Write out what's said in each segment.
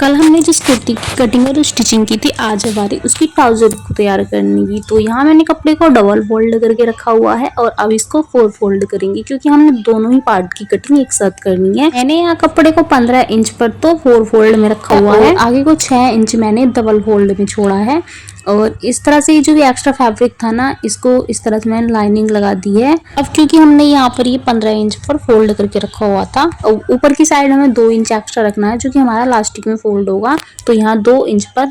कल हमने जिस कुर्ती की कटिंग और स्टिचिंग की थी, आज है बारी उसकी ट्राउजर को तैयार करने की। तो यहाँ मैंने कपड़े को डबल फोल्ड करके रखा हुआ है और अब इसको 4 फोल्ड करेंगे क्योंकि हमने दोनों ही पार्ट की कटिंग एक साथ करनी है। मैंने यहाँ कपड़े को 15 इंच पर तो 4 फोल्ड में रखा हुआ है, आगे को 6 इंच मैंने डबल फोल्ड में छोड़ा है। और इस तरह से जो भी एक्स्ट्रा फैब्रिक था ना, इसको इस तरह से मैंने लाइनिंग लगा दी है। अब क्योंकि हमने यहाँ पर ये 15 इंच पर फोल्ड करके रखा हुआ था और ऊपर की साइड हमें 2 इंच एक्स्ट्रा रखना है जो कि हमारा लास्टिक में फोल्ड होगा। तो यहाँ 2 इंच पर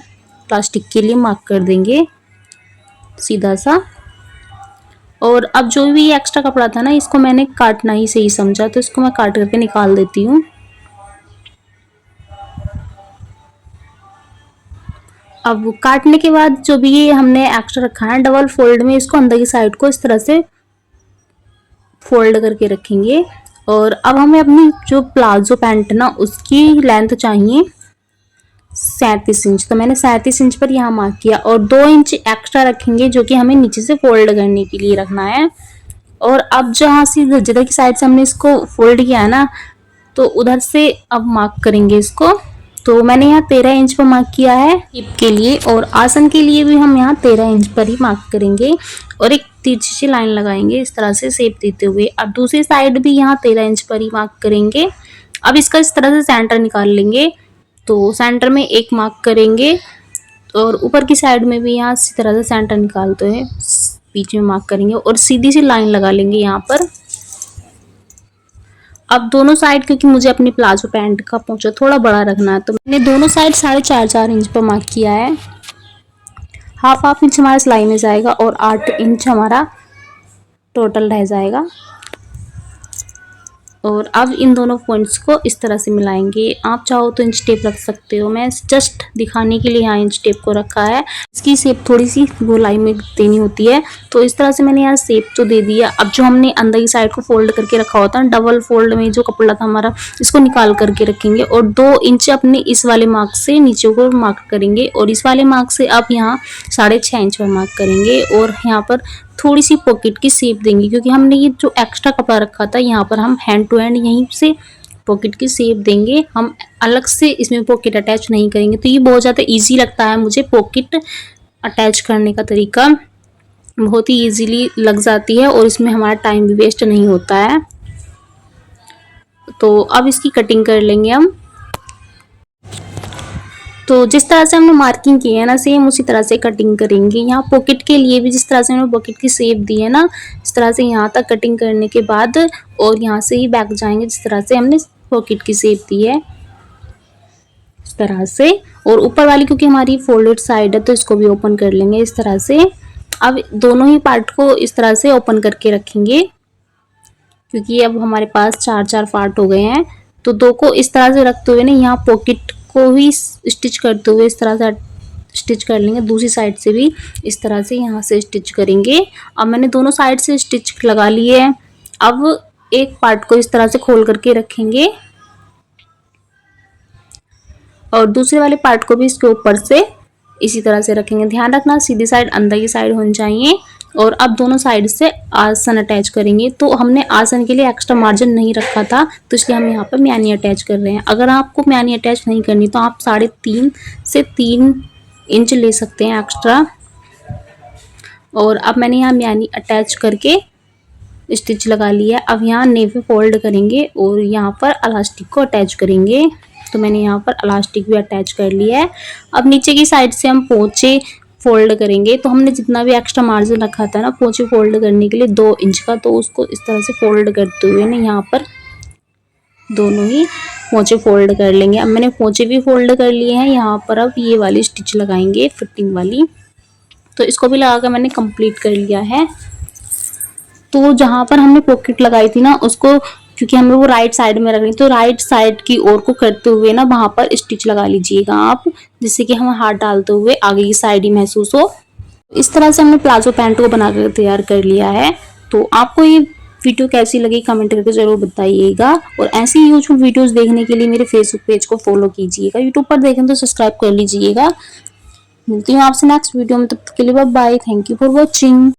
प्लास्टिक के लिए मार्क कर देंगे सीधा सा। और अब जो भी एक्स्ट्रा कपड़ा था ना, इसको मैंने काटना ही सही समझा, तो इसको मैं काट करके निकाल देती हूँ। अब काटने के बाद जो भी ये हमने एक्स्ट्रा रखा है डबल फोल्ड में, इसको अंदर की साइड को इस तरह से फोल्ड करके रखेंगे। और अब हमें अपनी जो प्लाजो पैंट ना, उसकी लेंथ चाहिए 37 इंच। तो मैंने 37 इंच पर यहाँ मार्क किया और 2 इंच एक्स्ट्रा रखेंगे जो कि हमें नीचे से फोल्ड करने के लिए रखना है। और अब जहाँ से जिधर की साइड से हमने इसको फोल्ड किया है ना, तो उधर से अब मार्क करेंगे इसको। तो मैंने यहाँ 13 इंच पर मार्क किया है हिप के लिए, और आसन के लिए भी हम यहाँ 13 इंच पर ही मार्क करेंगे और एक तिरछी सी लाइन लगाएंगे इस तरह से शेप देते हुए। अब दूसरी साइड भी यहाँ 13 इंच पर ही मार्क करेंगे। अब इसका इस तरह से सेंटर निकाल लेंगे, तो सेंटर में एक मार्क करेंगे और ऊपर की साइड में भी यहाँ इसी तरह से सेंटर निकालते हैं, बीच में मार्क करेंगे और सीधी सी लाइन लगा लेंगे यहाँ पर। अब दोनों साइड, क्योंकि मुझे अपनी प्लाजो पैंट का पोंचा थोड़ा बड़ा रखना है, तो मैंने दोनों साइड 4.5 इंच पर मार्क किया है। हाफ इंच हमारा सिलाई में जाएगा और 8 इंच हमारा टोटल रह जाएगा। और अब इन दोनों पॉइंट्स को इस तरह से मिलाएंगे। आप चाहो तो इंच टेप रख सकते हो, मैं जस्ट दिखाने के लिए यहाँ इंच टेप को रखा है। इसकी शेप थोड़ी सी गोलाई में देनी होती है, तो इस तरह से मैंने यहाँ शेप तो दे दिया। अब जो हमने अंदर की साइड को फोल्ड करके रखा होता है डबल फोल्ड में जो कपड़ा था हमारा, इसको निकाल करके रखेंगे और 2 इंच अपने इस वाले मार्क से नीचे को मार्क करेंगे और इस वाले मार्क से अब यहाँ 6.5 इंच पर मार्क करेंगे और यहाँ पर थोड़ी सी पॉकेट की शेप देंगे, क्योंकि हमने ये जो एक्स्ट्रा कपड़ा रखा था यहाँ पर हम हैंड टू हैंड यहीं से पॉकेट की शेप देंगे। हम अलग से इसमें पॉकेट अटैच नहीं करेंगे। तो ये बहुत ज़्यादा इजी लगता है मुझे, पॉकेट अटैच करने का तरीका बहुत ही इजीली लग जाती है और इसमें हमारा टाइम भी वेस्ट नहीं होता है। तो अब इसकी कटिंग कर लेंगे हम। तो जिस तरह से हमने मार्किंग की है ना, सेम उसी तरह से कटिंग करेंगे। यहाँ पॉकेट के लिए भी जिस तरह से हमने पॉकेट की शेप दी है ना, इस तरह से यहाँ तक कटिंग करने के बाद और यहाँ से ही बैक जाएंगे जिस तरह से हमने पॉकेट की शेप दी है इस तरह से। और ऊपर वाली क्योंकि हमारी फोल्डेड साइड है तो इसको भी ओपन कर लेंगे इस तरह से। अब दोनों ही पार्ट को इस तरह से ओपन करके रखेंगे, क्योंकि अब हमारे पास 4 पार्ट हो गए हैं। तो 2 को इस तरह से रखते हुए ना, यहाँ पॉकेट को ही स्टिच करते हुए इस तरह से स्टिच कर लेंगे। दूसरी साइड से भी इस तरह से यहाँ से स्टिच करेंगे। अब मैंने दोनों साइड से स्टिच लगा लिए हैं। अब एक पार्ट को इस तरह से खोल करके रखेंगे और दूसरे वाले पार्ट को भी इसके ऊपर से इसी तरह से रखेंगे। ध्यान रखना सीधी साइड अंदर की साइड होनी चाहिए। और अब दोनों साइड से आसन अटैच करेंगे। तो हमने आसन के लिए एक्स्ट्रा मार्जिन नहीं रखा था, तो इसलिए हम यहाँ पर म्यानी अटैच कर रहे हैं। अगर आपको म्यानी अटैच नहीं करनी तो आप 3.5 से 3 इंच ले सकते हैं एक्स्ट्रा। और अब मैंने यहाँ म्यानी अटैच करके स्टिच लगा लिया। अब यहाँ नेवी फोल्ड करेंगे और यहाँ पर इलास्टिक को अटैच करेंगे। तो मैंने यहाँ पर इलास्टिक भी अटैच कर लिया है। अब नीचे की साइड से हम पोंचे फोल्ड करेंगे। तो हमने जितना भी एक्स्ट्रा मार्जिन रखा था ना पोंचे फोल्ड करने के लिए 2 इंच का, तो उसको इस तरह से फोल्ड करते हुए ना यहाँ पर दोनों ही पोंचे फोल्ड कर लेंगे। अब मैंने पोंचे भी फोल्ड कर लिए हैं। यहाँ पर अब ये वाली स्टिच लगाएंगे फिटिंग वाली, तो इसको भी लगा कर मैंने कंप्लीट कर लिया है। तो जहाँ पर हमने पॉकेट लगाई थी ना, उसको क्योंकि हमें वो राइट साइड में रखनी, तो राइट साइड की ओर को करते हुए ना वहां पर स्टिच लगा लीजिएगा आप, जिससे कि हमें हाथ डालते हुए आगे की साइड ही महसूस हो। इस तरह से हमने प्लाजो पैंट को बनाकर तैयार कर लिया है। तो आपको ये वीडियो कैसी लगी कमेंट करके जरूर बताइएगा। और ऐसी यूजफुल वीडियोस देखने के लिए मेरे फेसबुक पेज को फॉलो कीजिएगा। यूट्यूब पर देखें तो सब्सक्राइब कर लीजिएगा। मिलती हूँ आपसे नेक्स्ट वीडियो में, तब तक के लिए bye bye. Thank you for watching.